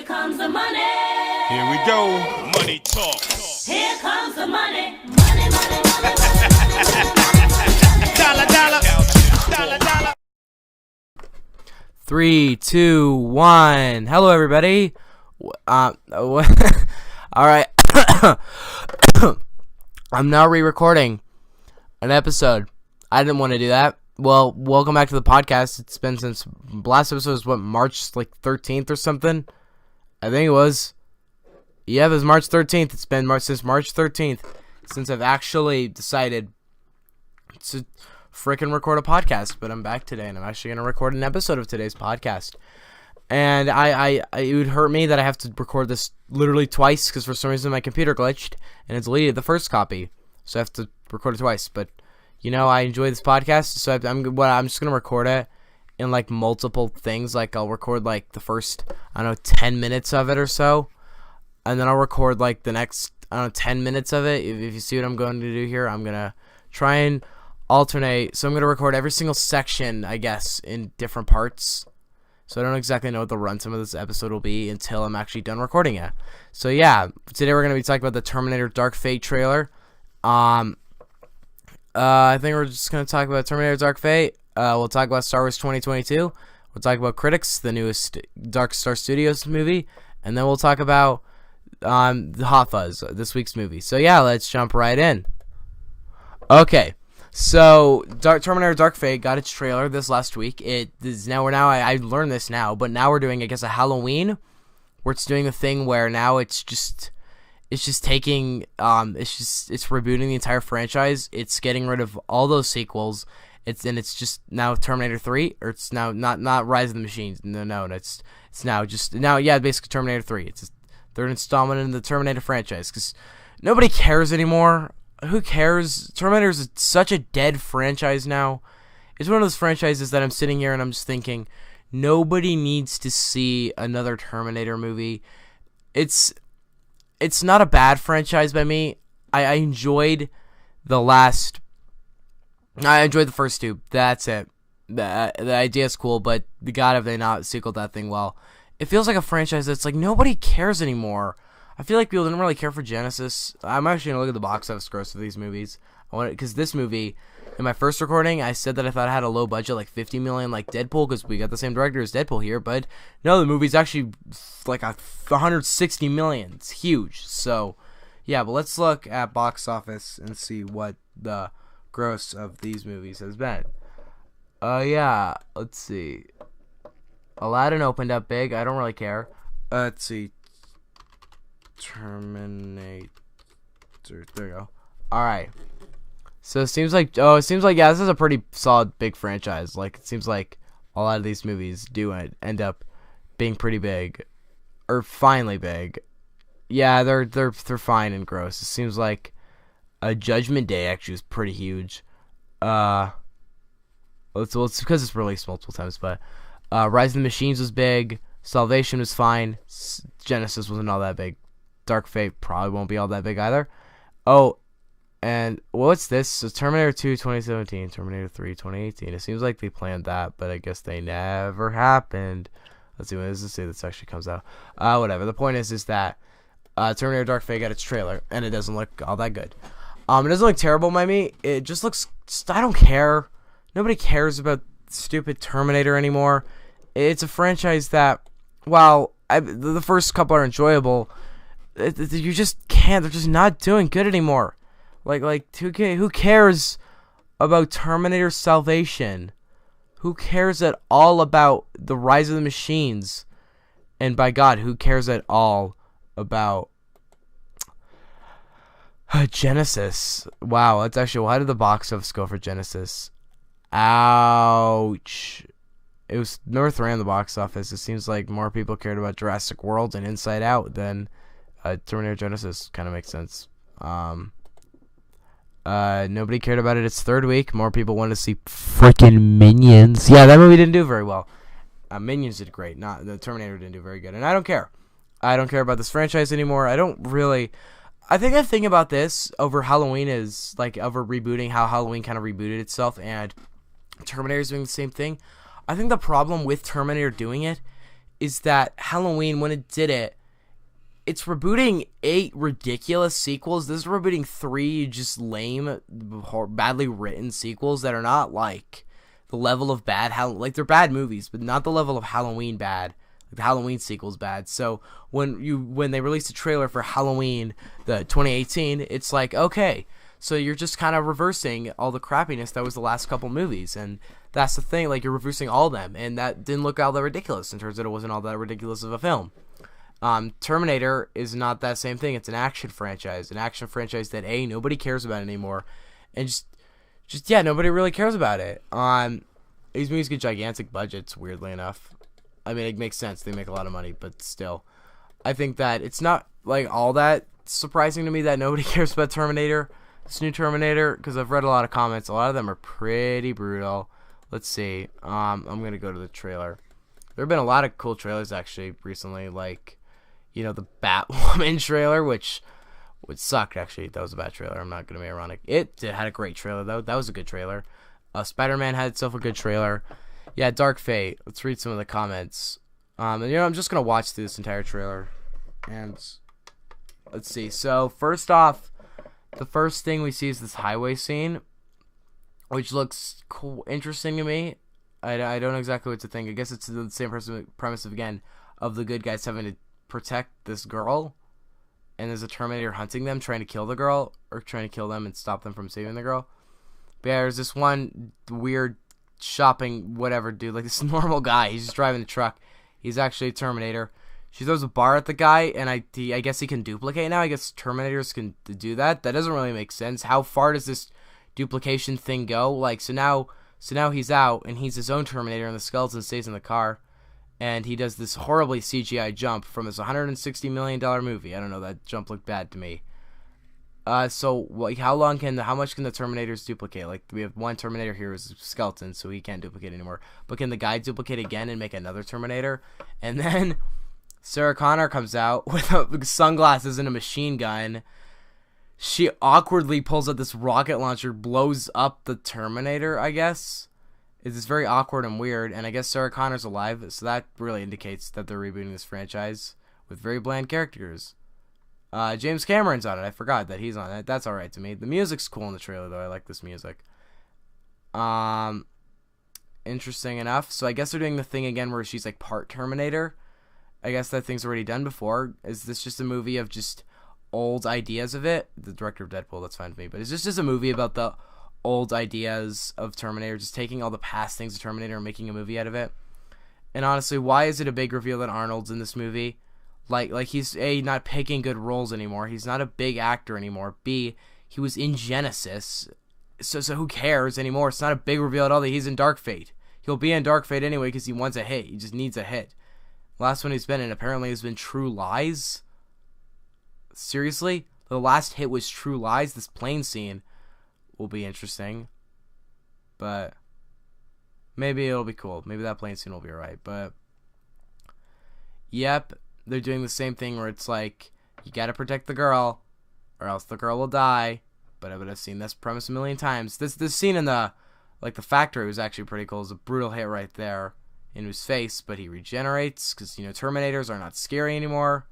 comes the money. Here we go. Money talk. Here comes the money. Money, money, money, money. Dollar, dollar. Dollar, dollar. 3, 2, 1. Hello, everybody. All right. I'm now re-recording an episode. I didn't want to do that. Well, welcome back to the podcast. It's been since last episode was March 13th or something. I think it was. Yeah, it was March 13th. It's been since March 13th since I've actually decided to freaking record a podcast. But I'm back today, and I'm actually going to record an episode of today's podcast. And it would hurt me that I have to record this literally twice because for some reason my computer glitched and it deleted the first copy. So I have to record it twice. But, you know, I enjoy this podcast, so I'm just going to record it in, multiple things. I'll record, the first, 10 minutes of it or so. And then I'll record, the next, 10 minutes of it. If you see what I'm going to do here, I'm going to try and alternate. So I'm going to record every single section, I guess, in different parts. So I don't exactly know what the runtime of this episode will be until I'm actually done recording it. So yeah, today we're going to be talking about the Terminator Dark Fate trailer. I think we're just going to talk about Terminator Dark Fate. We'll talk about Star Wars 2022. We'll talk about Critics, the newest Dark Star Studios movie. And then we'll talk about the Hot Fuzz, this week's movie. So yeah, let's jump right in. Okay. So, Terminator Dark Fate got its trailer this last week. I learned this now, but now we're doing, I guess, a Halloween, where it's doing the thing where now it's rebooting the entire franchise. It's getting rid of all those sequels. It's just now Terminator 3, or it's now not Rise of the Machines. No, it's basically Terminator 3. It's a third installment in the Terminator franchise, because nobody cares anymore. Who cares? Terminator is such a dead franchise now. It's one of those franchises that I'm sitting here and I'm just thinking, nobody needs to see another Terminator movie. It's not a bad franchise by me. I enjoyed the first two. That's it. The idea is cool, but God, have they not sequeled that thing well. It feels like a franchise that's nobody cares anymore. I feel like people didn't really care for Genesis. I'm actually going to look at the box office gross for these movies. Because this movie, in my first recording, I said that I thought it had a low budget, $50 million, like Deadpool, because we got the same director as Deadpool here. But no, the movie's actually $160 million. It's huge. So, yeah, but let's look at box office and see what the gross of these movies has been. Yeah, let's see. Aladdin opened up big. I don't really care. Let's see. Terminator. There we go. Alright. So it seems like yeah, this is a pretty solid big franchise. It seems like a lot of these movies do end up being pretty big. Or finally big. Yeah, they're fine and gross. It seems like Judgment Day actually was pretty huge. It's because it's released multiple times, but Rise of the Machines was big. Salvation was fine. Genesis wasn't all that big. Dark Fate probably won't be all that big either. Oh, and what's this? So Terminator 2 2017, Terminator 3 2018. It seems like they planned that, but I guess they never happened. Let's see, when does this say this actually comes out? Whatever. The point is that Terminator Dark Fate got its trailer, and it doesn't look all that good. It doesn't look terrible by me. It just looks... I don't care. Nobody cares about stupid Terminator anymore. It's a franchise that, while the first couple are enjoyable... You just can't. They're just not doing good anymore. Who cares about Terminator Salvation? Who cares at all about the Rise of the Machines? And by God, who cares at all about Genesis? Wow, that's actually... Why did the box office go for Genesis? Ouch. It was number 3 on the box office. It seems like more people cared about Jurassic World and Inside Out than... Terminator Genesis. Kind of makes sense. Nobody cared about it its third week. More people wanted to see freaking Minions. Yeah, that movie didn't do very well. Minions did great. The Terminator didn't do very good. And I don't care. I don't care about this franchise anymore. I think the thing about this over Halloween is, over rebooting, how Halloween kind of rebooted itself, and Terminator's doing the same thing. I think the problem with Terminator doing it is that Halloween, when it did it, it's rebooting 8 ridiculous sequels. This is rebooting 3 just lame, badly written sequels that are not like the level of bad. Like, they're bad movies, but not the level of Halloween bad. Like, the Halloween sequel's bad. So when they released a trailer for Halloween, the 2018, it's like, okay, so you're just kind of reversing all the crappiness that was the last couple movies, and that's the thing. Like, you're reversing all of them, and that didn't look all that ridiculous. In terms of it wasn't all that ridiculous of a film. Terminator is not that same thing. It's an action franchise that nobody cares about anymore, and just nobody really cares about it. These movies get gigantic budgets, weirdly enough. I mean, it makes sense. They make a lot of money, but still, I think that it's not like all that surprising to me that nobody cares about Terminator, this new Terminator, because I've read a lot of comments. A lot of them are pretty brutal. Let's see. I'm gonna go to the trailer. There have been a lot of cool trailers actually recently, like, the Batwoman trailer, which sucked, actually. That was a bad trailer. I'm not going to be ironic. It had a great trailer, though. That was a good trailer. Spider-Man had itself a good trailer. Yeah, Dark Fate. Let's read some of the comments. And, I'm just going to watch through this entire trailer. And let's see. So, first off, the first thing we see is this highway scene, which looks cool, interesting to me. I don't know exactly what to think. I guess it's the same premise again of the good guys having to protect this girl, and there's a Terminator hunting them, trying to kill the girl, or trying to kill them and stop them from saving the girl. But yeah, there's this one weird shopping whatever dude, like this normal guy. He's just driving the truck. He's actually a Terminator. She throws a bar at the guy, and I guess he can duplicate now. I guess Terminators can do that. That doesn't really make sense. How far does this duplication thing go? Like, so now he's out, and he's his own Terminator, and the skeleton stays in the car. And he does this horribly CGI jump from his $160 million movie. I don't know, that jump looked bad to me. So, like, how much can the Terminators duplicate? Like, we have one Terminator here who's a skeleton, so he can't duplicate anymore. But can the guy duplicate again and make another Terminator? And then Sarah Connor comes out with sunglasses and a machine gun. She awkwardly pulls out this rocket launcher, blows up the Terminator, I guess. It's very awkward and weird, and I guess Sarah Connor's alive, so that really indicates that they're rebooting this franchise with very bland characters. James Cameron's on it. I forgot that he's on it. That's alright to me. The music's cool in the trailer, though. I like this music. Interesting enough. So I guess they're doing the thing again where she's like part Terminator. I guess that thing's already done before. Is this just a movie of just old ideas of it? The director of Deadpool, that's fine with me. But is this just a movie about the old ideas of Terminator, just taking all the past things of Terminator and making a movie out of it? And honestly, why is it a big reveal that Arnold's in this movie? Like he's A, not picking good roles anymore. He's not a big actor anymore. B, he was in Genesis. So who cares anymore? It's not a big reveal at all that he's in Dark Fate. He'll be in Dark Fate anyway because he wants a hit. He just needs a hit. Last one he's been in apparently has been True Lies. Seriously? The last hit was True Lies. This plane scene will be interesting, but maybe it'll be cool. Maybe that plane scene will be alright. But yep, they're doing the same thing where it's like, you gotta protect the girl or else the girl will die. But I would have seen this premise a million times. This scene in the factory was actually pretty cool. It's a brutal hit right there in his face, but he regenerates because Terminators are not scary anymore.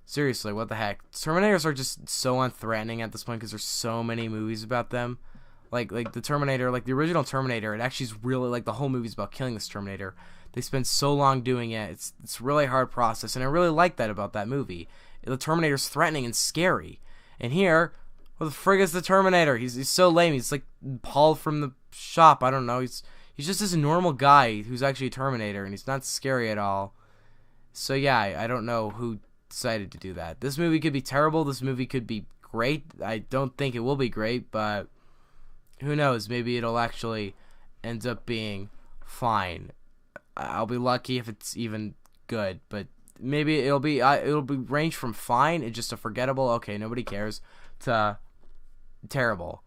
Seriously, what the heck? Terminators are just so unthreatening at this point because there's so many movies about them. Like the Terminator, like the original Terminator, it actually is really, like, the whole movie's about killing this Terminator. They spend so long doing it. It's a really hard process, and I really like that about that movie. The Terminator's threatening and scary. And here, what the frig is the Terminator? He's so lame. He's like Paul from the shop. I don't know. He's just this normal guy who's actually a Terminator, and he's not scary at all. So yeah, I don't know who decided to do that. This movie could be terrible. This movie could be great. I don't think it will be great, but who knows? Maybe it'll actually end up being fine. I'll be lucky if it's even good, but maybe it'll be range from fine and just a forgettable, okay, nobody cares, to terrible.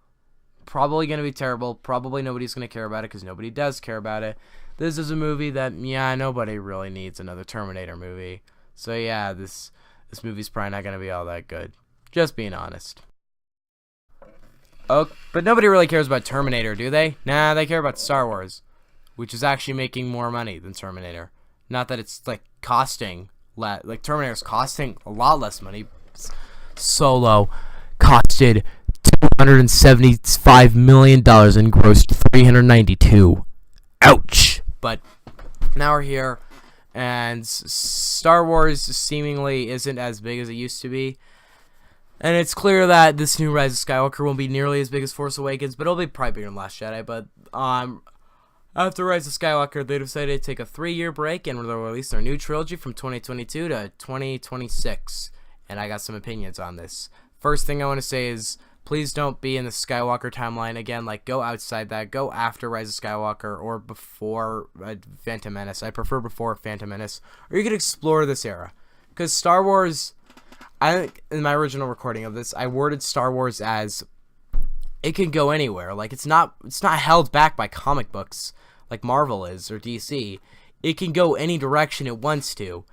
Probably going to be terrible. Probably nobody's going to care about it because nobody does care about it. This is a movie that, yeah, nobody really needs another Terminator movie. So yeah, this movie's probably not going to be all that good. Just being honest. Oh, but nobody really cares about Terminator, do they? Nah, they care about Star Wars, which is actually making more money than Terminator. Not that it's like costing like Terminator's costing a lot less money. Solo costed $275 million and grossed 392. Ouch. But now we're here, and Star Wars seemingly isn't as big as it used to be. And it's clear that this new Rise of Skywalker won't be nearly as big as Force Awakens, but it'll be probably bigger than Last Jedi. But after Rise of Skywalker, they decided to take a 3-year break, and they'll release their new trilogy from 2022 to 2026. And I got some opinions on this. First thing I want to say is, please don't be in the Skywalker timeline again. Like, go outside that. Go after Rise of Skywalker or before Phantom Menace. I prefer before Phantom Menace. Or you could explore this era. Because Star Wars, I think in my original recording of this, I worded Star Wars as it can go anywhere. Like, it's not held back by comic books like Marvel is or DC. It can go any direction it wants to.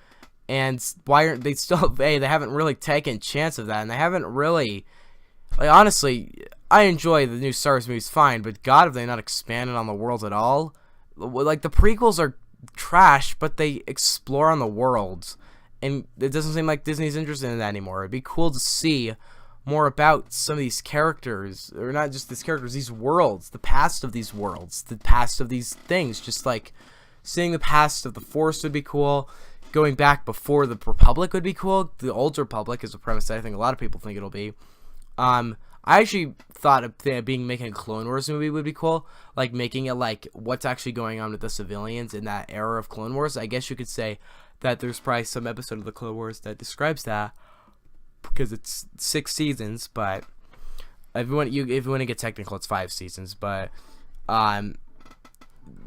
And why aren't they still? They haven't really taken a chance of that, and they haven't really. Like, honestly, I enjoy the new Star Wars movies fine, but God, have they not expanded on the world at all? Like, the prequels are trash, but they explore on the world, and it doesn't seem like Disney's interested in that anymore. It'd be cool to see more about some of these characters, or not just these characters, these worlds, the past of these worlds, the past of these things. Just like seeing the past of the Force would be cool. Going back before the Republic would be cool. The Old Republic is a premise that I think a lot of people think it'll be. I actually thought of making a Clone Wars movie would be cool. Like, making it like what's actually going on with the civilians in that era of Clone Wars. I guess you could say that there's probably some episode of the Clone Wars that describes that, because it's 6 seasons. But if you want to get technical, it's 5 seasons. But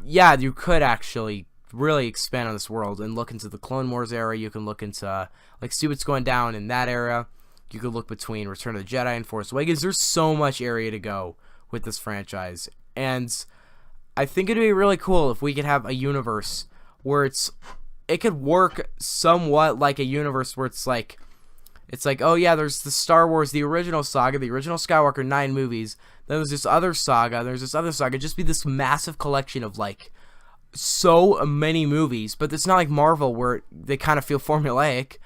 yeah, you could actually really expand on this world and look into the Clone Wars era. You can look into, like, see what's going down in that era. You could look between Return of the Jedi and Force Awakens. There's so much area to go with this franchise, and I think it'd be really cool if we could have a universe where it could work somewhat like a universe where it's like, oh yeah, there's the Star Wars, the original saga, the original Skywalker 9 movies. Then there's this other saga. Just be this massive collection of, like, so many movies, but it's not like Marvel where they kind of feel formulaic.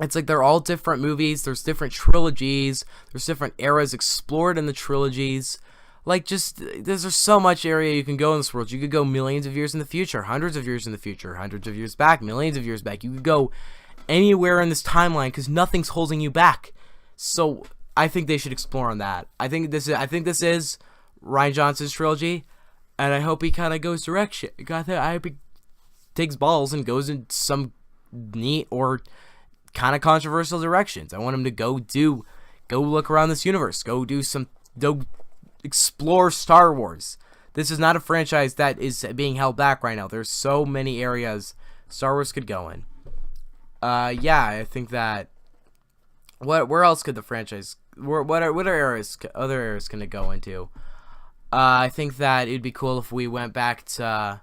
It's like they're all different movies. There's different trilogies. There's different eras explored in the trilogies. Like, just, there's so much area you can go in this world. You could go millions of years in the future, hundreds of years in the future, hundreds of years back, millions of years back. You could go anywhere in this timeline because nothing's holding you back. So I think they should explore on that. I think this is Rian Johnson's trilogy. And I hope he kind of goes direction. I hope he takes balls and goes in some neat or kind of controversial directions. I want him to go look around this universe. Go explore Star Wars. This is not a franchise that is being held back right now. There's so many areas Star Wars could go in. Yeah, I think that. Where else could the franchise? What other areas can it go into? I think that it'd be cool if we went back to,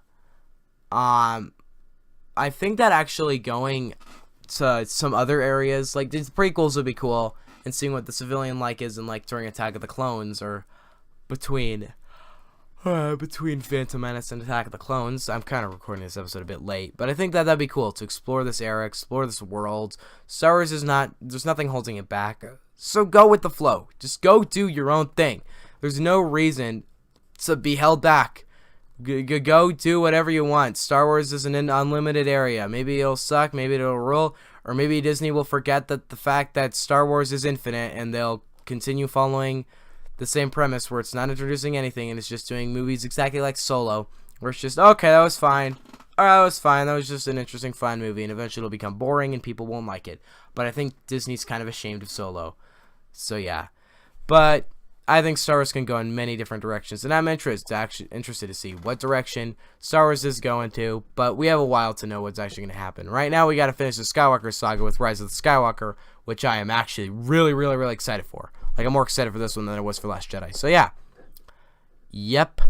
I think that actually going to some other areas, like the prequels would be cool, and seeing what the civilian life is in, like, during Attack of the Clones, or between Phantom Menace and Attack of the Clones. I'm kind of recording this episode a bit late, but I think that that'd be cool to explore this era, explore this world. Star Wars there's nothing holding it back, so go with the flow. Just go do your own thing. There's no reason to be held back. Go do whatever you want. Star Wars is an unlimited area. Maybe it'll suck, maybe it'll rule, or maybe Disney will forget that the fact that Star Wars is infinite, and they'll continue following the same premise where it's not introducing anything and it's just doing movies exactly like Solo, where it's just, okay, that was fine. That was just an interesting, fun movie, and eventually it'll become boring and people won't like it. But I think Disney's kind of ashamed of Solo. So yeah. But I think Star Wars can go in many different directions, and I'm interested to see what direction Star Wars is going to, but we have a while to know what's actually going to happen. Right now, we got to finish the Skywalker saga with Rise of the Skywalker, which I am actually really, really, really excited for. Like, I'm more excited for this one than I was for Last Jedi. So, yeah. Yep.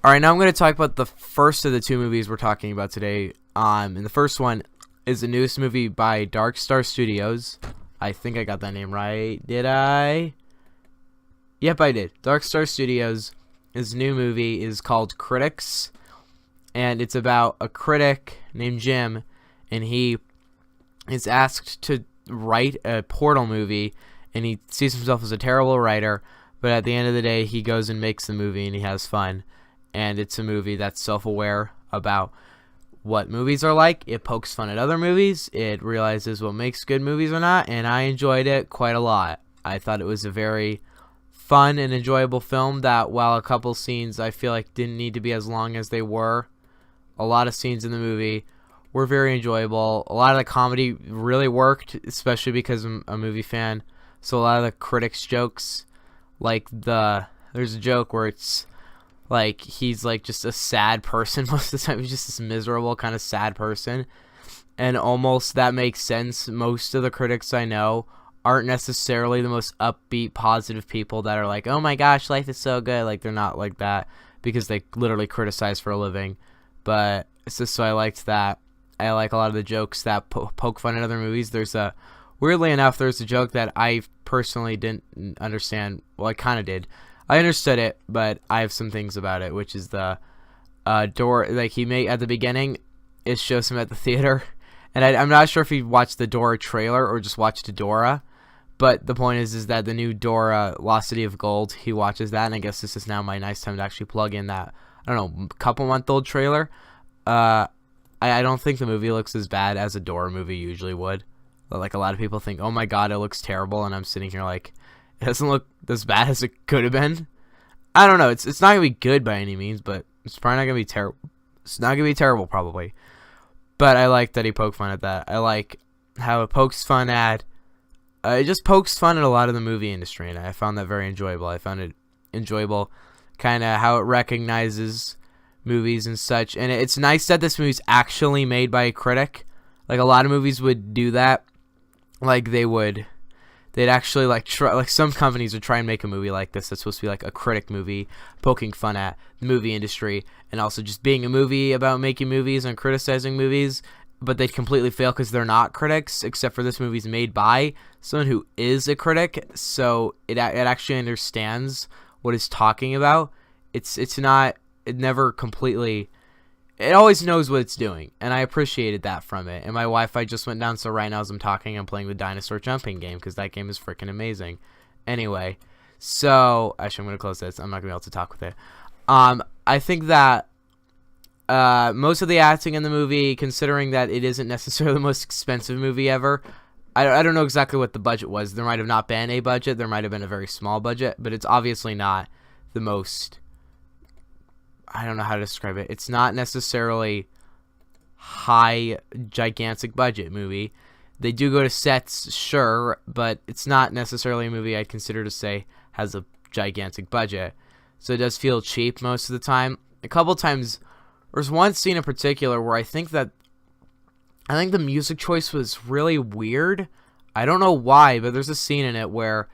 Alright, now I'm going to talk about the first of the 2 movies we're talking about today. And the first one is the newest movie by Dark Star Studios. I think I got that name right. Did I? Yep, I did. Dark Star Studios' new movie is called Critics. and it's about a critic named Jim, and he is asked to write a Portal movie, and he sees himself as a terrible writer, but at the end of the day, he goes and makes the movie, and he has fun, and it's a movie that's self-aware about what movies are like. It pokes fun at other movies. It realizes what makes good movies or not, and I enjoyed it quite a lot. I thought it was a very fun and enjoyable film that, while a couple scenes I feel like didn't need to be as long as they were, a lot of scenes in the movie were very enjoyable. A lot of the comedy really worked, especially because I'm a movie fan. So a lot of the critics' jokes, like there's a joke where it's like he's like just a sad person most of the time. He's just this miserable kind of sad person, and almost that makes sense. Most of the critics I know aren't necessarily the most upbeat, positive people that are like, oh my gosh, life is so good. Like, they're not like that because they literally criticize for a living. But it's just, so I liked that. I like a lot of the jokes that poke fun at other movies. Weirdly enough, there's a joke that I personally didn't understand. Well, I kind of did. I understood it, but I have some things about it, which is the door, like he made at the beginning, it shows him at the theater, and I'm not sure if he watched the Dora trailer or just watched Dora, but the point is that the new Dora, Lost City of Gold, he watches that, and I guess this is now my nice time to actually plug in that, I don't know, couple-month-old trailer. I don't think the movie looks as bad as a Dora movie usually would. Like, a lot of people think, oh my god, it looks terrible, and I'm sitting here like, it doesn't look as bad as it could have been. I don't know. It's not gonna be good by any means, but it's probably not gonna be terrible. It's not gonna be terrible, probably. But I like that he poked fun at that. I like how it pokes fun at. It just pokes fun at a lot of the movie industry, and I found that very enjoyable. I found it enjoyable, kind of how it recognizes movies and such. And it's nice that this movie's actually made by a critic. Like, a lot of movies would do that. Like, they'd actually like try, like some companies would try and make a movie like this that's supposed to be like a critic movie poking fun at the movie industry and also just being a movie about making movies and criticizing movies, but they'd completely fail because they're not critics, except for this movie's made by someone who is a critic, so it actually understands what it's talking about. It never completely, it always knows what it's doing, and I appreciated that from it. And my Wi-Fi just went down, so right now as I'm talking, I'm playing the dinosaur jumping game, because that game is freaking amazing. Anyway, so, actually I'm going to close this. I'm not going to be able to talk with it. I think that most of the acting in the movie, considering that it isn't necessarily the most expensive movie ever, I don't know exactly what the budget was. There might have not been a budget. There might have been a very small budget, but it's obviously not the most, I don't know how to describe it. It's not necessarily high, gigantic budget movie. They do go to sets, sure, but it's not necessarily a movie I'd consider to say has a gigantic budget. So it does feel cheap most of the time. A couple times, there's one scene in particular where I think the music choice was really weird. I don't know why, but there's a scene in it where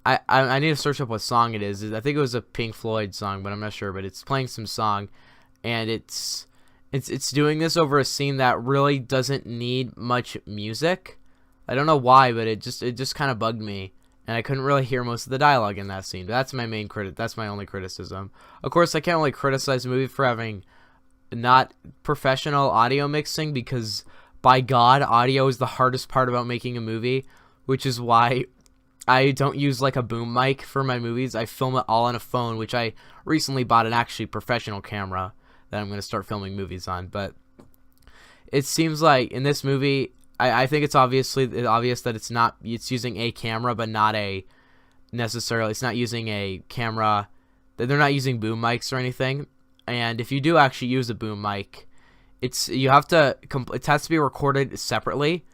I need to search up what song it is. I think it was a Pink Floyd song, but I'm not sure. But it's playing some song, and it's doing this over a scene that really doesn't need much music. I don't know why, but it just kind of bugged me, and I couldn't really hear most of the dialogue in that scene. But that's my main that's my only criticism. Of course, I can't really criticize the movie for having not professional audio mixing, because by God, audio is the hardest part about making a movie, which is why I don't use like a boom mic for my movies. I film it all on a phone, which I recently bought an actually professional camera that I'm going to start filming movies on. But it seems like in this movie, I think it's obvious that it's using a camera, but not a necessarily, it's not using a camera, that they're not using boom mics or anything. And if you do actually use a boom mic, it has to be recorded separately.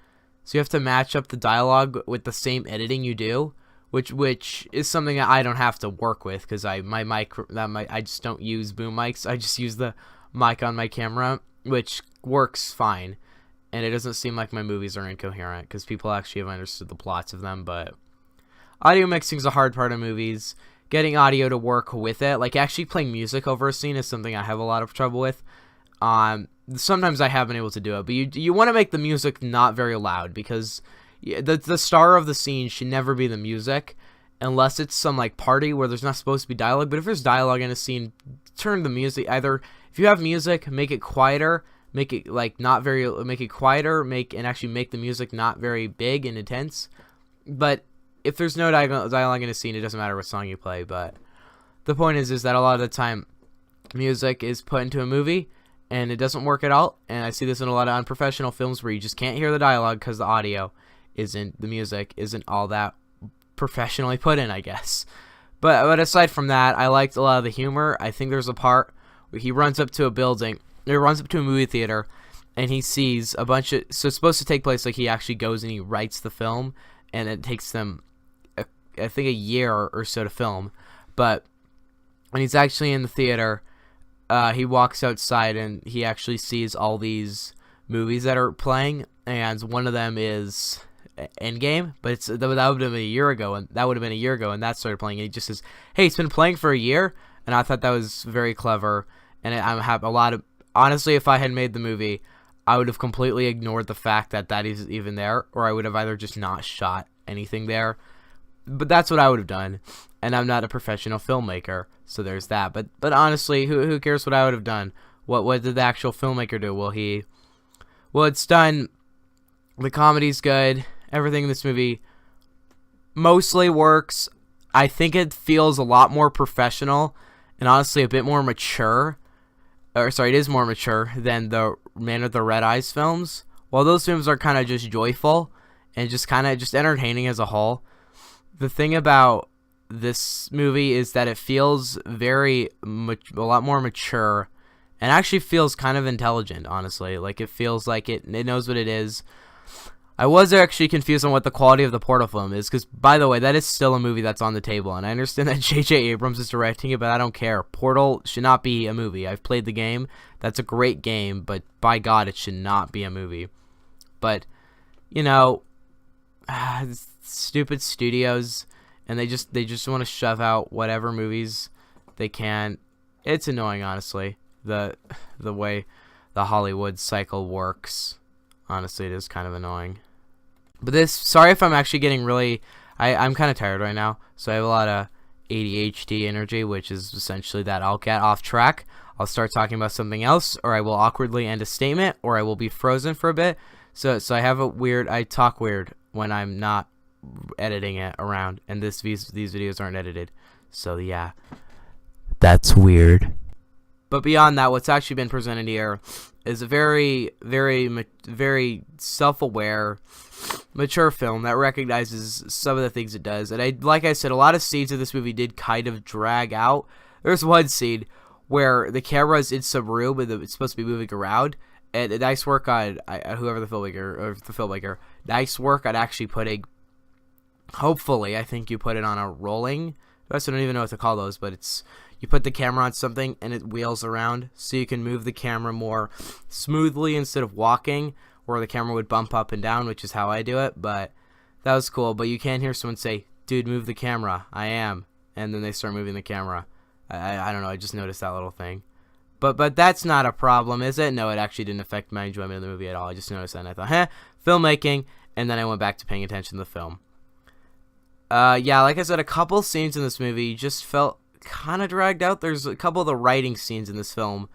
So you have to match up the dialogue with the same editing you do, which is something that I don't have to work with, because I just don't use boom mics. I just use the mic on my camera, which works fine, and it doesn't seem like my movies are incoherent because people actually have understood the plots of them. But audio mixing is a hard part of movies. Getting audio to work with it, like actually playing music over a scene, is something I have a lot of trouble with. Sometimes I have been able to do it, but you want to make the music not very loud, because the star of the scene should never be the music, unless it's some like party where there's not supposed to be dialogue. But if there's dialogue in a scene, turn the music, either if if you have music, make it quieter, make it like not very, make it quieter, and actually make the music not very big and intense. But if there's no dialogue in a scene, it doesn't matter what song you play. But the point is that a lot of the time, music is put into a movie, and it doesn't work at all. And I see this in a lot of unprofessional films where you just can't hear the dialogue because the music isn't all that professionally put in, I guess. But aside from that, I liked a lot of the humor. I think there's a part where he runs up to a building, or runs up to a movie theater, and he sees a bunch of, so it's supposed to take place like he actually goes and he writes the film, and it takes them, I think, a year or so to film. But when he's actually in the theater, he walks outside and he actually sees all these movies that are playing, and one of them is Endgame, but that would have been a year ago, and that started playing, and he just says, hey, it's been playing for a year. And I thought that was very clever, and I have a lot of, honestly, if I had made the movie, I would have completely ignored the fact that is even there, or I would have either just not shot anything there. But that's what I would have done, and I'm not a professional filmmaker, so there's that. But honestly, who cares what I would have done? What did the actual filmmaker do? Well, it's done. The comedy's good. Everything in this movie mostly works. I think it feels a lot more professional and honestly a bit more mature. It is more mature than the Man with the Red Eyes films. While those films are kind of just joyful and just kind of just entertaining as a whole, the thing about this movie is that it feels a lot more mature, and actually feels kind of intelligent, honestly. Like, it feels like it knows what it is. I was actually confused on what the quality of the Portal film is, because, by the way, that is still a movie that's on the table, and I understand that J.J. Abrams is directing it, but I don't care. Portal should not be a movie. I've played the game. That's a great game, but by God, it should not be a movie. But, you know, stupid studios, and they just want to shove out whatever movies they can. It's annoying, honestly, the way the Hollywood cycle works. Honestly, it is kind of annoying. But sorry if I'm actually getting really, I'm kind of tired right now, so I have a lot of ADHD energy, which is essentially that I'll get off track, I'll start talking about something else, or I will awkwardly end a statement, or I will be frozen for a bit. So I talk weird when I'm not editing it around, and these videos aren't edited, so yeah, that's weird. But beyond that, what's actually been presented here is a very, very, very self-aware, mature film that recognizes some of the things it does. And like I said, a lot of scenes of this movie did kind of drag out. There's one scene where the camera's in some room and it's supposed to be moving around. And nice work on whoever the filmmaker. Nice work on actually putting. Hopefully, I think you put it on a rolling. I don't even know what to call those, but it's. You put the camera on something and it wheels around, so you can move the camera more smoothly instead of walking, where the camera would bump up and down, which is how I do it. But that was cool. But you can hear someone say, dude, move the camera. I am. And then they start moving the camera. I don't know. I just noticed that little thing. But that's not a problem, is it? No, it actually didn't affect my enjoyment of the movie at all. I just noticed that and I thought, filmmaking. And then I went back to paying attention to the film. Yeah, like I said, a couple scenes in this movie just felt kind of dragged out. There's a couple of the writing scenes in this film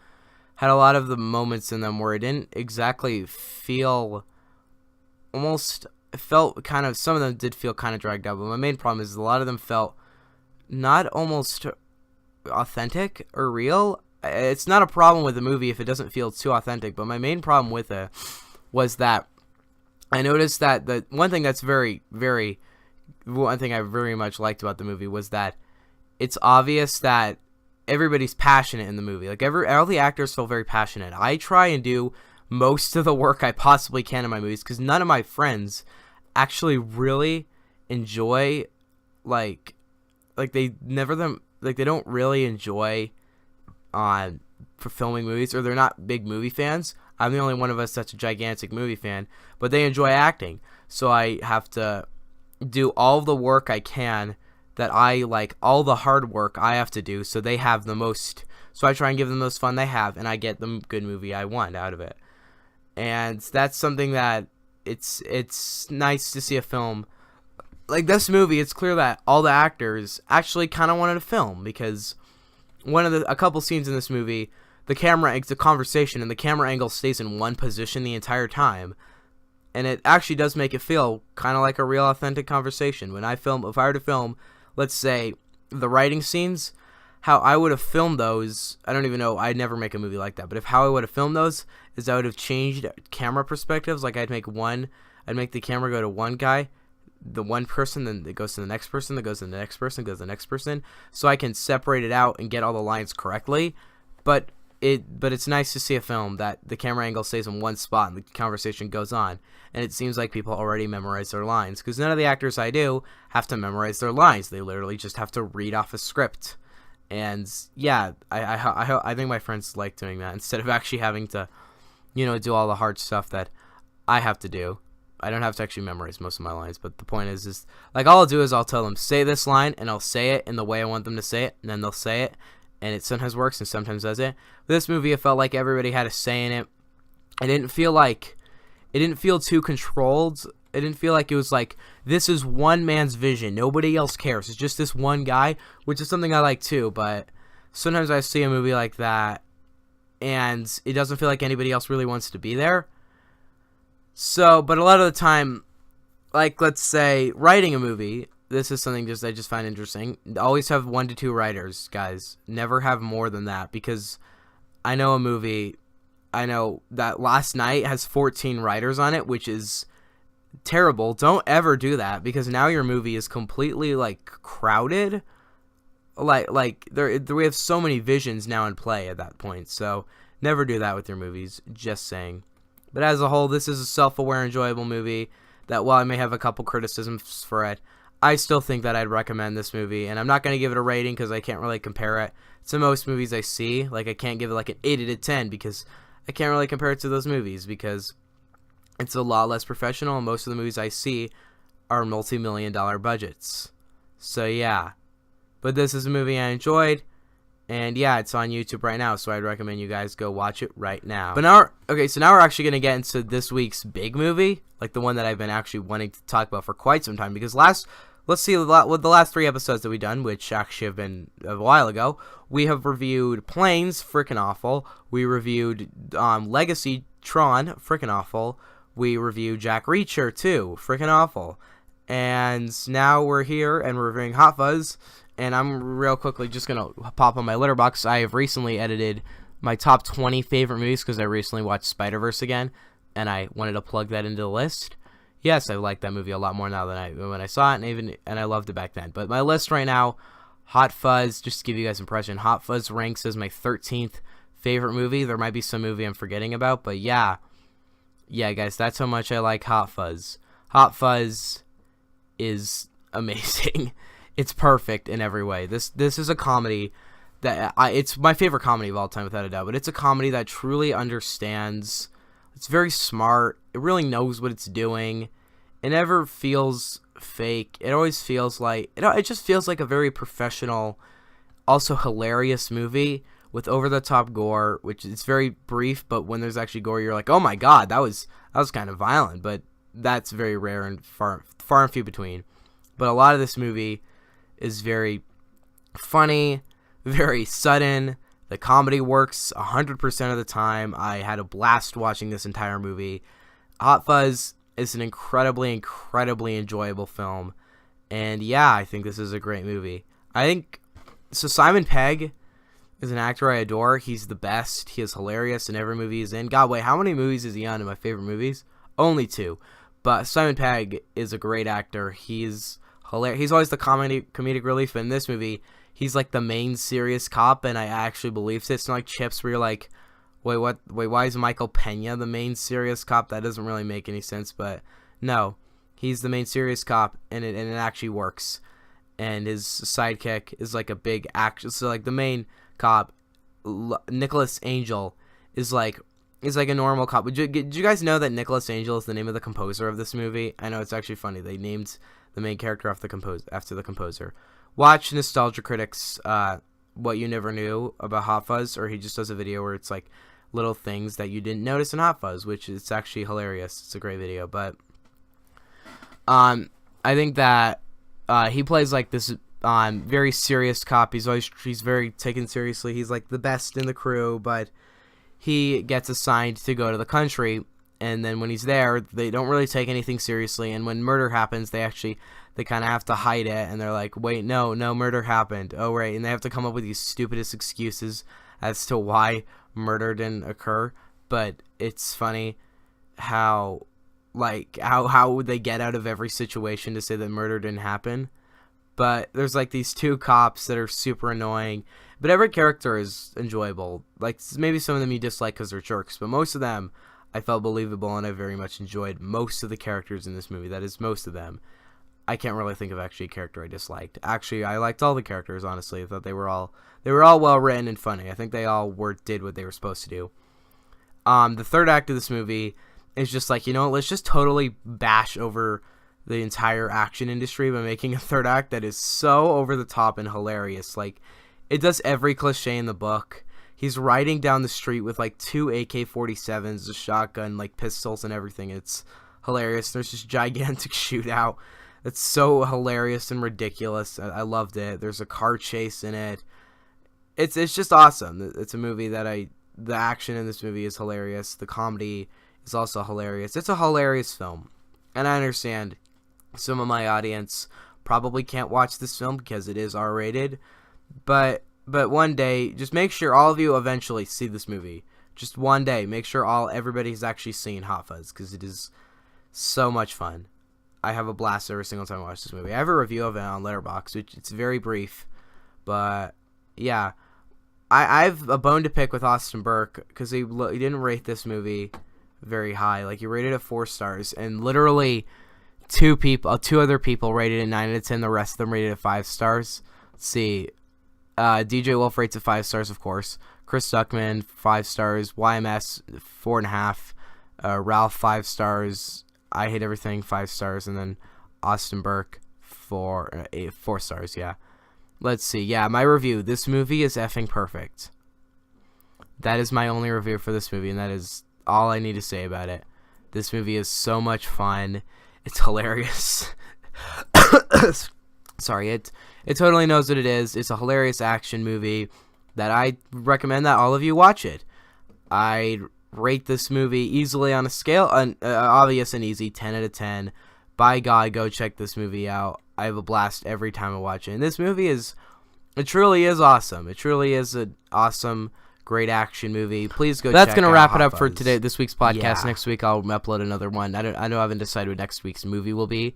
had a lot of the moments in them where it didn't exactly feel, almost felt kind of, some of them did feel kind of dragged out, but my main problem is a lot of them felt not almost authentic or real. It's not a problem with the movie if it doesn't feel too authentic, but my main problem with it was that I noticed that the one thing that's one thing I very much liked about the movie was that it's obvious that everybody's passionate in the movie. Like, all the actors feel very passionate. I try and do most of the work I possibly can in my movies because none of my friends actually really enjoy, they don't really enjoy for filming movies, or they're not big movie fans. I'm the only one of us that's a gigantic movie fan, but they enjoy acting. So I have to do all the work I can that I like, all the hard work I have to do, so they have the most, so I try and give them the most fun they have, and I get the good movie I want out of it. And that's something that it's nice to see a film like this movie. It's clear that all the actors actually kind of wanted to film, because a couple scenes in this movie, it's a conversation, and the camera angle stays in one position the entire time. And it actually does make it feel kind of like a real authentic conversation. If I were to film, let's say, the writing scenes, how I would have filmed those, I don't even know, I'd never make a movie like that, but how I would have filmed those is I would have changed camera perspectives. Like I'd make the camera go to one guy, the one person, then it goes to the next person, that goes to the next person, goes to the next person, so I can separate it out and get all the lines correctly. But it's nice to see a film that the camera angle stays in one spot and the conversation goes on. And it seems like people already memorize their lines, because none of the actors I do have to memorize their lines. They literally just have to read off a script. And yeah, I think my friends like doing that instead of actually having to, do all the hard stuff that I have to do. I don't have to actually memorize most of my lines, but the point is like all I'll do is I'll tell them, say this line, and I'll say it in the way I want them to say it, and then they'll say it, and it sometimes works and sometimes doesn't. With this movie, it felt like everybody had a say in it. It didn't feel too controlled. It didn't feel like it was like, this is one man's vision, nobody else cares, it's just this one guy, which is something I like too. But sometimes I see a movie like that, and it doesn't feel like anybody else really wants to be there. So, but a lot of the time, like, let's say, writing a movie, this is something I just find interesting. Always have 1 to 2 writers, guys. Never have more than that, because I know that Last Night has 14 writers on it, which is terrible. Don't ever do that, because now your movie is completely, like, crowded. Like we have so many visions now in play at that point, so never do that with your movies, just saying. But as a whole, this is a self-aware, enjoyable movie that, while I may have a couple criticisms for it, I still think that I'd recommend this movie. And I'm not going to give it a rating because I can't really compare it to most movies I see. Like, I can't give it like an 8 out of 10 because I can't really compare it to those movies because it's a lot less professional, and most of the movies I see are multi-million-dollar budgets. So, yeah. But this is a movie I enjoyed. And yeah, it's on YouTube right now, so I'd recommend you guys go watch it right now. But now we're actually going to get into this week's big movie, like the one that I've been actually wanting to talk about for quite some time, because let's see what the last 3 episodes that we've done, which actually have been a while ago. We have reviewed Planes, frickin' awful. We reviewed Legacy Tron, frickin' awful. We reviewed Jack Reacher, too, frickin' awful. And now we're here and we're reviewing Hot Fuzz. And I'm real quickly just going to pop on my Letterbox. I have recently edited my top 20 favorite movies because I recently watched Spider-Verse again, and I wanted to plug that into the list. Yes, I like that movie a lot more now than when I saw it, and I loved it back then. But my list right now, Hot Fuzz, just to give you guys an impression, Hot Fuzz ranks as my 13th favorite movie. There might be some movie I'm forgetting about, but yeah, guys, that's how much I like Hot Fuzz. Hot Fuzz is amazing. It's perfect in every way. This is a comedy that it's my favorite comedy of all time, without a doubt. But it's a comedy that truly understands. It's very smart. It really knows what it's doing. It never feels fake. It always feels like it just feels like a very professional, also hilarious movie with over-the-top gore, which is very brief. But when there's actually gore, you're like, oh my god, that was kind of violent. But that's very rare and far and few between. But a lot of this movie is very funny, very sudden. The comedy works 100% of the time. I had a blast watching this entire movie. Hot Fuzz is an incredibly, incredibly enjoyable film. And yeah, I think this is a great movie. Simon Pegg is an actor I adore. He's the best. He is hilarious in every movie he's in. God, wait, how many movies is he on in my favorite movies? Only 2. But Simon Pegg is a great actor. He's hilarious. He's always the comedic relief, but in this movie, he's like the main serious cop, and I actually believe it. It's not like Chips where you're like, wait, why is Michael Pena the main serious cop? That doesn't really make any sense, but no. He's the main serious cop, and it actually works. And his sidekick is like a big action. So like the main cop, Nicholas Angel, is like a normal cop. Did you guys know that Nicholas Angel is the name of the composer of this movie? I know, it's actually funny. They named the main character after the composer. Watch Nostalgia Critic's What You Never Knew About Hot Fuzz, or he just does a video where it's like little things that you didn't notice in Hot Fuzz, which is actually hilarious. It's a great video. But I think that he plays like this Very serious cop. He's very taken seriously. He's like the best in the crew, but he gets assigned to go to the country, and then when he's there, they don't really take anything seriously, and when murder happens, they kind of have to hide it, and they're like, wait, no, murder happened. Oh, right, and they have to come up with these stupidest excuses as to why murder didn't occur, but it's funny how would they get out of every situation to say that murder didn't happen. But there's like these two cops that are super annoying, but every character is enjoyable. Like maybe some of them you dislike because they're jerks, but most of them I felt believable, and I very much enjoyed most of the characters in this movie. That is, most of them. I can't really think of actually a character I disliked. Actually, I liked all the characters, honestly. I thought they were all well written and funny. I think they all did what they were supposed to do. The third act of this movie is just like, let's just totally bash over the entire action industry by making a third act that is so over the top and hilarious. Like, it does every cliche in the book. He's riding down the street with like 2 AK-47s, a shotgun, like pistols and everything. It's hilarious. There's this gigantic shootout. It's so hilarious and ridiculous. I loved it. There's a car chase in it. It's just awesome. It's a movie that the action in this movie is hilarious. The comedy is also hilarious. It's a hilarious film. And I understand some of my audience probably can't watch this film because it is R-rated. But one day, just make sure all of you eventually see this movie. Just one day, make sure everybody's actually seen Hot Fuzz, because it is so much fun. I have a blast every single time I watch this movie. I have a review of it on Letterbox, which it's very brief, but yeah, I've a bone to pick with Austin Burke because he didn't rate this movie very high. Like, he rated it 4 stars, and literally two other people rated it 9 out of 10. The rest of them rated it 5 stars. Let's see. DJ Wolf rates it 5 stars, of course. Chris Duckman 5 stars. YMS 4.5. Ralph 5 stars. I Hate Everything 5 stars, and then Austin Burke 4 stars. Yeah. Let's see. Yeah, my review. This movie is effing perfect. That is my only review for this movie, and that is all I need to say about it. This movie is so much fun. It's hilarious. Sorry, it totally knows what it is. It's a hilarious action movie that I recommend that all of you watch it. I rate this movie easily on a scale, obvious and easy, 10 out of 10. By God, go check this movie out. I have a blast every time I watch it. And this movie it truly is awesome. It truly is an awesome, great action movie. Please go check it out. That's going to wrap it up for this week's podcast. Yeah. Next week I'll upload another one. I haven't decided what next week's movie will be.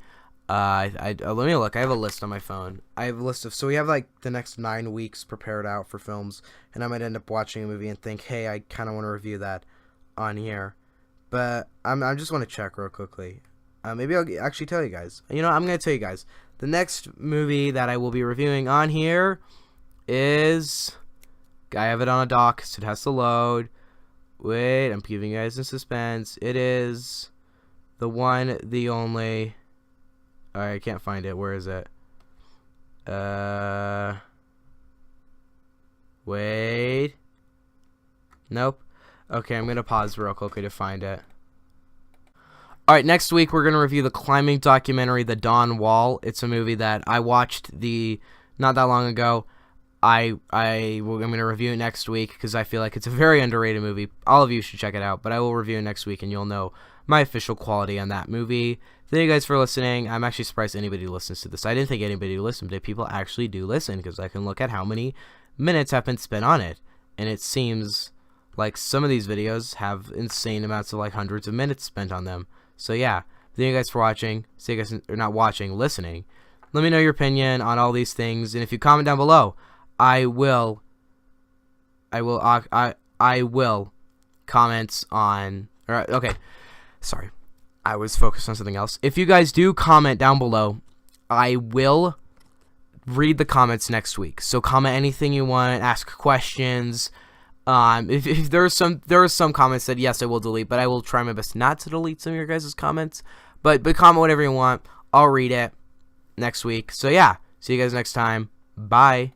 Let me look. I have a list on my phone. I have a list of, so we have like the next 9 weeks prepared out for films, and I might end up watching a movie and think, hey, I kind of want to review that on here. But I just want to check real quickly. Maybe I'll actually tell you guys. I'm going to tell you guys. The next movie that I will be reviewing on here is, I have it on a dock, so it has to load. Wait, I'm keeping you guys in suspense. It is the one, the only. Alright, I can't find it. Where is it? Wait. Nope. Okay, I'm going to pause real quickly to find it. Alright, next week we're going to review the climbing documentary, The Dawn Wall. It's a movie that I watched not that long ago. I'm going to review it next week because I feel like it's a very underrated movie. All of you should check it out, but I will review it next week and you'll know my official quality on that movie. Thank you guys for listening. I'm actually surprised anybody listens to this. I didn't think anybody listened, but people actually do listen because I can look at how many minutes have been spent on it. And it seems like some of these videos have insane amounts of like hundreds of minutes spent on them. So yeah, thank you guys for watching. See you guys, or not watching, listening. Let me know your opinion on all these things, and if you comment down below, I will comment on. Okay, sorry, I was focused on something else. If you guys do comment down below, I will read the comments next week. So comment anything you want, ask questions. If there are some comments that yes I will delete, but I will try my best not to delete some of your guys' comments. But comment whatever you want. I'll read it next week. So yeah, see you guys next time. Bye.